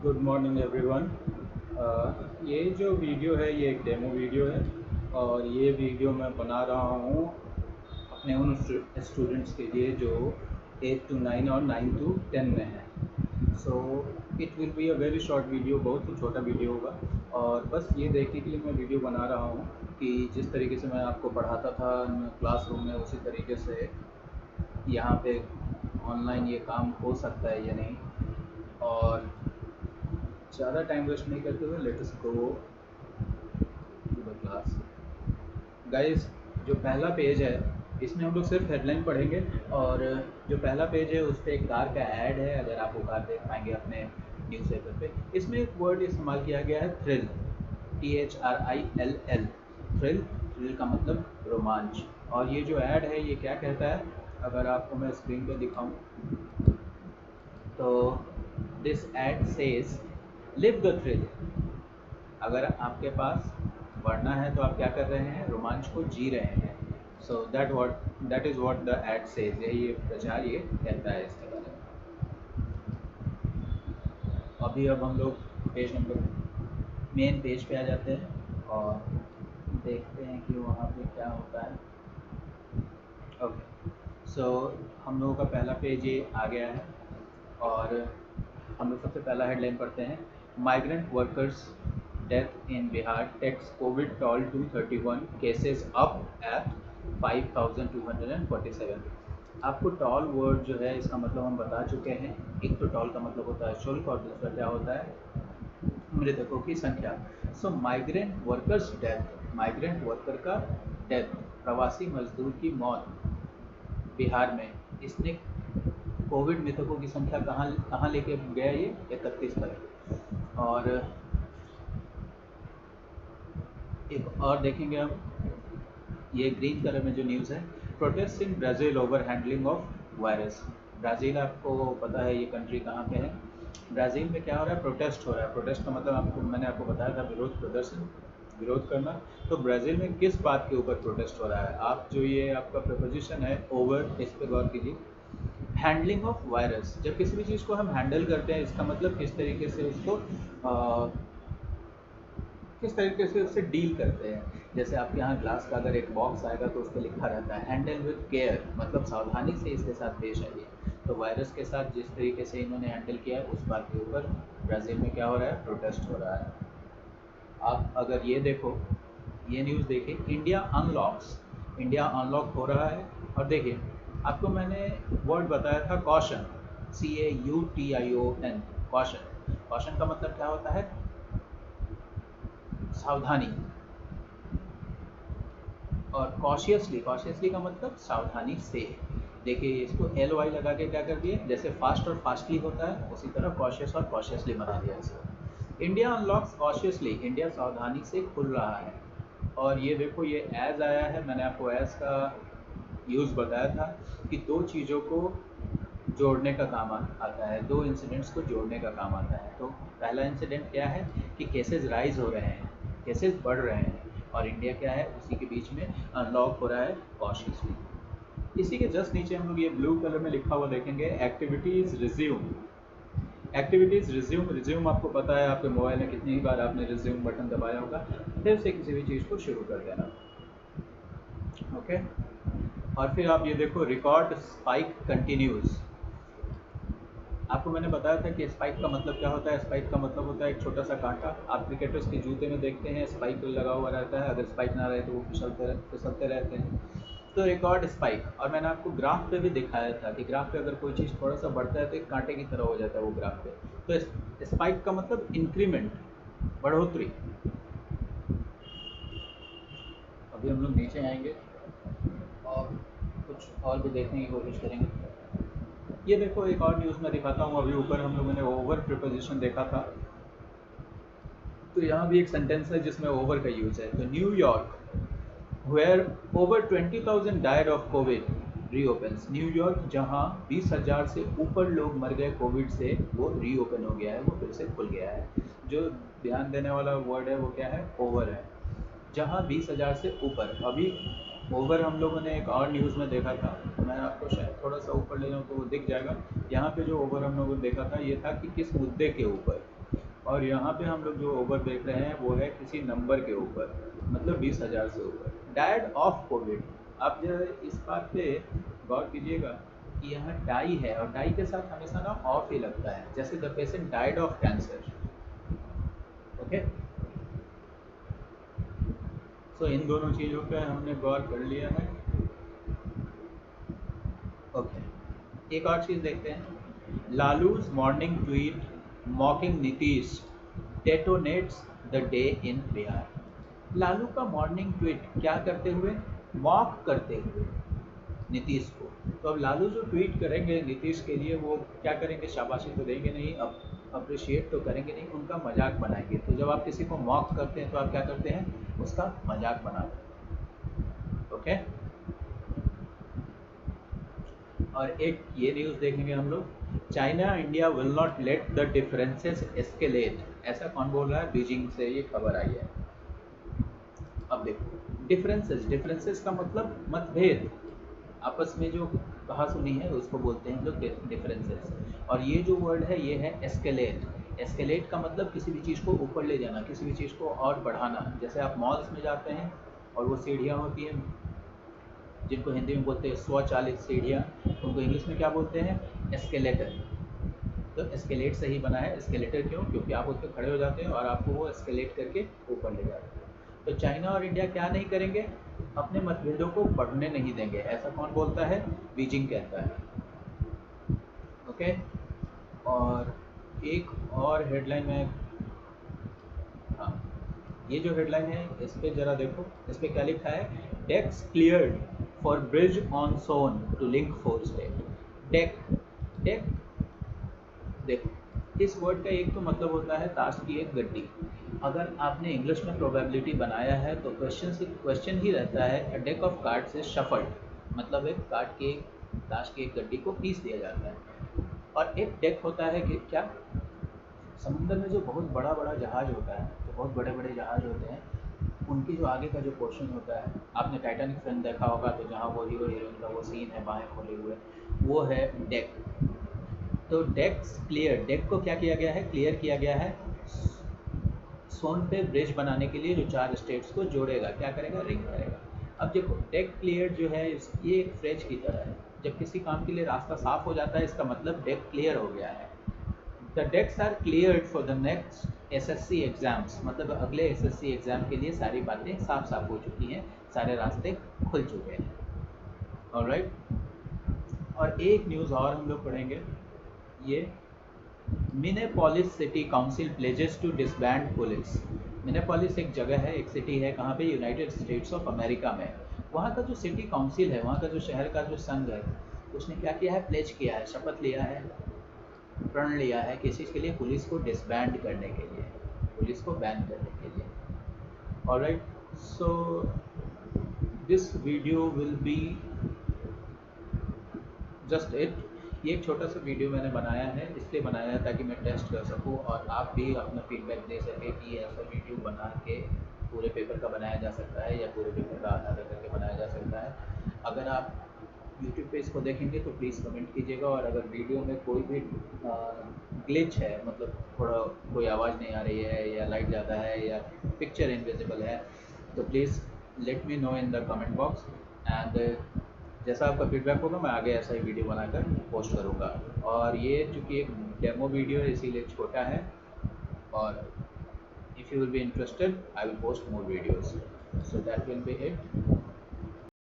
Good morning everyone. ये जो video है ये एक डेमो वीडियो है और ये वीडियो मैं बना रहा हूँ अपने उन स्टूडेंट्स के लिए जो 8 to 9 और 9 to 10 में हैं। So it will be a very short video, बहुत ही छोटा वीडियो होगा और बस ये देखने के लिए मैं वीडियो बना रहा हूँ कि जिस तरीके से मैं आपको पढ़ाता था क्लासरूम में उसी तरीके से यहाँ पे ऑनलाइन ये काम हो सकता है या नहीं। और ज़्यादा टाइम वेस्ट नहीं करते हुए let us go to the class. Guys, जो पहला पेज है इसमें हम लोग सिर्फ हेडलाइन पढ़ेंगे और जो पहला पेज है उस पर एक कार का ऐड है। अगर आप वो कार देख पाएंगे अपने न्यूज़पेपर पे, इसमें एक वर्ड इस्तेमाल किया गया है थ्रिल, THRILL। थ्रिल, थ्रिल का मतलब रोमांच। और ये जो ऐड है ये क्या कहता है, अगर आपको मैं स्क्रीन पे दिखाऊं तो this add says live the thrill. अगर आपके पास बढ़ना है तो आप क्या कर रहे हैं, रोमांच को जी रहे हैं। So that is what the ad says. यही ये प्रचार ये कहता है इसके बारे में। अभी अब हम लोग पेज नंबर मेन पेज पे आ जाते हैं और देखते हैं कि वहाँ पे क्या होता है। ओके, सो हम लोगों का पहला पेज ये आ गया है और हम लोग सबसे पहला हेडलाइन पढ़ते हैं। Migrant workers death in Bihar takes COVID toll to 31 cases up at 5247। आपको टॉल वर्ड जो है इसका मतलब हम बता चुके हैं। एक तो टॉल का मतलब होता है शुल्क और दूसरा क्या होता है, मृतकों की संख्या। So migrant workers death, migrant worker का डेथ, प्रवासी मजदूर की मौत बिहार में। इसने कोविड मृतकों की संख्या कहाँ कहाँ लेके गया, ये 31 तक। और एक और देखेंगे हम, ये ग्रीन कलर में जो न्यूज़ है, protest in Brazil over handling of virus. Brazil आपको पता है ये कंट्री कहाँ पे है। ब्राज़ील में क्या हो रहा है, प्रोटेस्ट हो रहा है। प्रोटेस्ट का मतलब मैंने आपको बताया था विरोध प्रदर्शन, विरोध करना। तो ब्राज़ील में किस बात के ऊपर प्रोटेस्ट हो रहा है, आप जो ये आपका प्रपोजिशन है ओवर, इस पर गौर कीजिए। हैंडलिंग ऑफ वायरस, जब किसी भी चीज़ को हम हैंडल करते हैं इसका मतलब किस तरीके से उसको किस तरीके से उससे डील करते हैं। जैसे आपके यहाँ ग्लास का अगर एक बॉक्स आएगा तो उस पर लिखा रहता है हैंडल विद केयर, मतलब सावधानी से इसके साथ पेश आइए। तो वायरस के साथ जिस तरीके से इन्होंने हैंडल किया है उस बात के ऊपर ब्राज़ील में क्या हो रहा है, प्रोटेस्ट हो रहा है। आप अगर ये देखो, ये न्यूज़ देखिए, इंडिया अनलॉक्स, इंडिया अनलॉक हो रहा है। और देखिए आपको मैंने वर्ड बताया था कॉशन, CAUTION, कॉशन। कॉशन का मतलब क्या होता है, सावधानी। और कॉशियसली, कॉशियसली का मतलब सावधानी से। देखिए इसको LY लगा के क्या कर दिए, जैसे फास्ट और फास्टली होता है उसी तरह कॉशियस और कॉशियसली बना दिया इसको। इंडिया अनलॉक्स कॉशियसली, इंडिया सावधानी से खुल रहा है। और ये देखो ये एज आया है, मैंने आपको एज का यूज़ बताया था कि दो चीज़ों को जोड़ने का काम आता है, दो इंसिडेंट्स को जोड़ने का काम आता है। तो पहला इंसिडेंट क्या है कि केसेस राइज हो रहे हैं, केसेस बढ़ रहे हैं और इंडिया क्या है उसी के बीच में अनलॉक हो रहा है कॉशियसली। इसी के जस्ट नीचे हम लोग ये ब्लू कलर में लिखा हुआ देखेंगे, activities resume. Activities resume, resume आपको पता है आपके मोबाइल में कितनी बार आपने रिज्यूम बटन दबाया होगा, फिर से किसी भी चीज़ को शुरू कर देना। ओके, और फिर आप ये देखो, रिकॉर्ड स्पाइक कंटिन्यूज। आपको मैंने बताया था कि स्पाइक का मतलब क्या होता है। स्पाइक का मतलब होता है एक छोटा सा कांटा। आप क्रिकेटर्स के जूते में देखते हैं स्पाइक लगा हुआ रहता है, अगर स्पाइक ना रहे तो वो फिसलते रहते हैं। तो रिकॉर्ड स्पाइक। और मैंने आपको ग्राफ पे भी दिखाया था कि ग्राफ पे अगर कोई चीज़ थोड़ा सा बढ़ता है तो एक कांटे की तरह हो जाता है वो ग्राफ पे। तो स्पाइक का मतलब इंक्रीमेंट, बढ़ोतरी। अभी हम लोग नीचे आएंगे और कुछ और भी देखने की कोशिश करेंगे। ये देखो एक और न्यूज़ मैं दिखाता हूँ। अभी ऊपर हम लोगों ने ओवर प्रिपोजिशन देखा था, तो यहाँ भी एक सेंटेंस है जिसमें ओवर का यूज़ है। तो New York where over 20,000 died of Covid reopens. New York जहाँ 20,000 से ऊपर लोग मर गए कोविड से, वो रीओपन हो गया है, वो फिर से खुल गया है। जो ध्यान देने वाला वर्ड है वो क्या है, ओवर है। जहाँ 20,000 से ऊपर। अभी ओवर हम लोगों ने एक और न्यूज़ में देखा था, मैं आपको शायद थोड़ा सा ऊपर ले जाऊँ तो वो दिख जाएगा। यहाँ पे जो ओवर हम लोगों ने देखा था ये था कि किस मुद्दे के ऊपर। और यहाँ पे हम लोग जो ओवर देख रहे हैं वो है किसी नंबर के ऊपर, मतलब 20,000 से ऊपर। Died of Covid. आप जो है इस बात पे गौर कीजिएगा कि यहाँ डाई है और डाई के साथ हमेशा ना ऑफ ही लगता है, जैसे the patient died of cancer. Okay, so इन दोनों चीज़ों पे हमने गौर कर लिया है। ओके, एक और चीज़ देखते हैं। Lalu's morning tweet mocking Nitish detonates the day in Bihar. Lalu का मॉर्निंग ट्वीट क्या करते हुए, मॉक करते हुए नीतीश को। तो अब लालू जो ट्वीट करेंगे नीतीश के लिए, वो क्या करेंगे, शाबाशी तो देंगे नहीं, अब अप्रिशिएट तो करेंगे नहीं, उनका मजाक बनाएंगे। तो जब आप किसी को मॉक करते हैं तो आप क्या करते हैं, उसका मजाक बनाते हैं। ओके, और एक ये न्यूज़ देखेंगे हम लोग, China India will not let the differences escalate. ऐसा कौन बोल रहा है, बीजिंग से ये खबर आई है। अब देखो, डिफरेंसेस, डिफरेंसेस का मतलब मतभेद, आपस में जो कहा सुनी है उसको बोलते हैं लोग डिफरेंसेस। और ये जो वर्ड है ये है एस्केलेट। एस्केलेट का मतलब किसी भी चीज़ को ऊपर ले जाना, किसी भी चीज़ को और बढ़ाना। जैसे आप मॉल्स में जाते हैं और वो सीढ़ियाँ होती हैं जिनको हिंदी में बोलते हैं स्वचालित सीढ़ियाँ, उनको इंग्लिश में क्या बोलते हैं, एस्केलेटर। तो एस्केलेट से ही बना है। एस्केलेटर क्यों, क्योंकि आप उस पर खड़े हो जाते हैं और आपको वो एस्केलेट करके ऊपर ले जाते हैं। तो चाइना और इंडिया क्या नहीं करेंगे, अपने मतभेदों को बढ़ने नहीं देंगे। ऐसा कौन बोलता है, बीजिंग कहता है। ओके, और एक और हेडलाइन में, हाँ, ये जो हेडलाइन है इस पे ज़रा देखो, इस पे क्या लिखा है, decks cleared for bridge on Son to link 4 state. Deck, deck, देखो इस वर्ड का एक तो मतलब होता है ताश की एक गड्डी। अगर आपने इंग्लिश में प्रोबेबिलिटी बनाया है तो क्वेश्चन ही रहता है, अ deck of cards is shuffled, मतलब एक कार्ड के, ताश की एक गड्डी को पीस दिया जाता है। और एक डेक होता है कि क्या, समुद्र में जो बहुत बड़ा बड़ा जहाज होता है, जो बहुत बड़े बड़े जहाज होते हैं, उनकी जो आगे का जो पोर्शन होता है, आपने टाइटैनिक फिल्म देखा होगा, तो जहाँ वो हीरो हीरोइन का वो सीन है बाएं खोले हुए, वो है डेक। तो डेक्स क्लियर, डेक को क्या किया गया है, क्लियर किया गया है सोन पे ब्रिज बनाने के लिए, जो 4 स्टेट्स को जोड़ेगा, क्या करेगा, रिंग करेगा। अब देखो डेक क्लियर जो है ये एक फ्रेज की तरह है। जब किसी काम के लिए रास्ता साफ हो जाता है इसका मतलब डेक क्लियर हो गया है। The decks are cleared for the next SSC exams, मतलब अगले एसएससी एग्जाम के लिए सारी बातें साफ साफ हो चुकी हैं, सारे रास्ते खुल चुके हैं। ऑलराइट, और एक न्यूज़ और हम लोग पढ़ेंगे, ये Minneapolis city council pledges to disband police. Minneapolis एक जगह है, एक सिटी है, कहाँ पे, यूनाइटेड स्टेट्स ऑफ अमेरिका में। वहाँ का जो सिटी काउंसिल है, वहाँ का जो शहर का जो संघ है, उसने क्या किया है, प्लेज किया है, शपथ लिया है, प्रण लिया है, किस चीज़ के लिए, पुलिस को डिसबैंड करने के लिए, पुलिस को बैन करने के लिए। Alright, so this video will be just it. ये एक छोटा सा वीडियो मैंने बनाया है, इसलिए बनाया है ताकि मैं टेस्ट कर सकूं और आप भी अपना फीडबैक दे सकें कि ऐसा वीडियो बना के पूरे पेपर का बनाया जा सकता है या पूरे पेपर का आधा आधा करके बनाया जा सकता है। अगर आप यूट्यूब पे इसको देखेंगे तो प्लीज़ कमेंट कीजिएगा, और अगर वीडियो में कोई भी ग्लिच है, मतलब थोड़ा कोई आवाज़ नहीं आ रही है या लाइट ज़्यादा है या पिक्चर इनविजिबल है, तो please let me know in the comment box. And जैसा आपका फीडबैक होगा मैं आगे ऐसा ही वीडियो बनाकर पोस्ट करूँगा। और ये चूँकि एक डेमो वीडियो है इसीलिए छोटा है, और if you will be interested I will post more videos, so that will be it.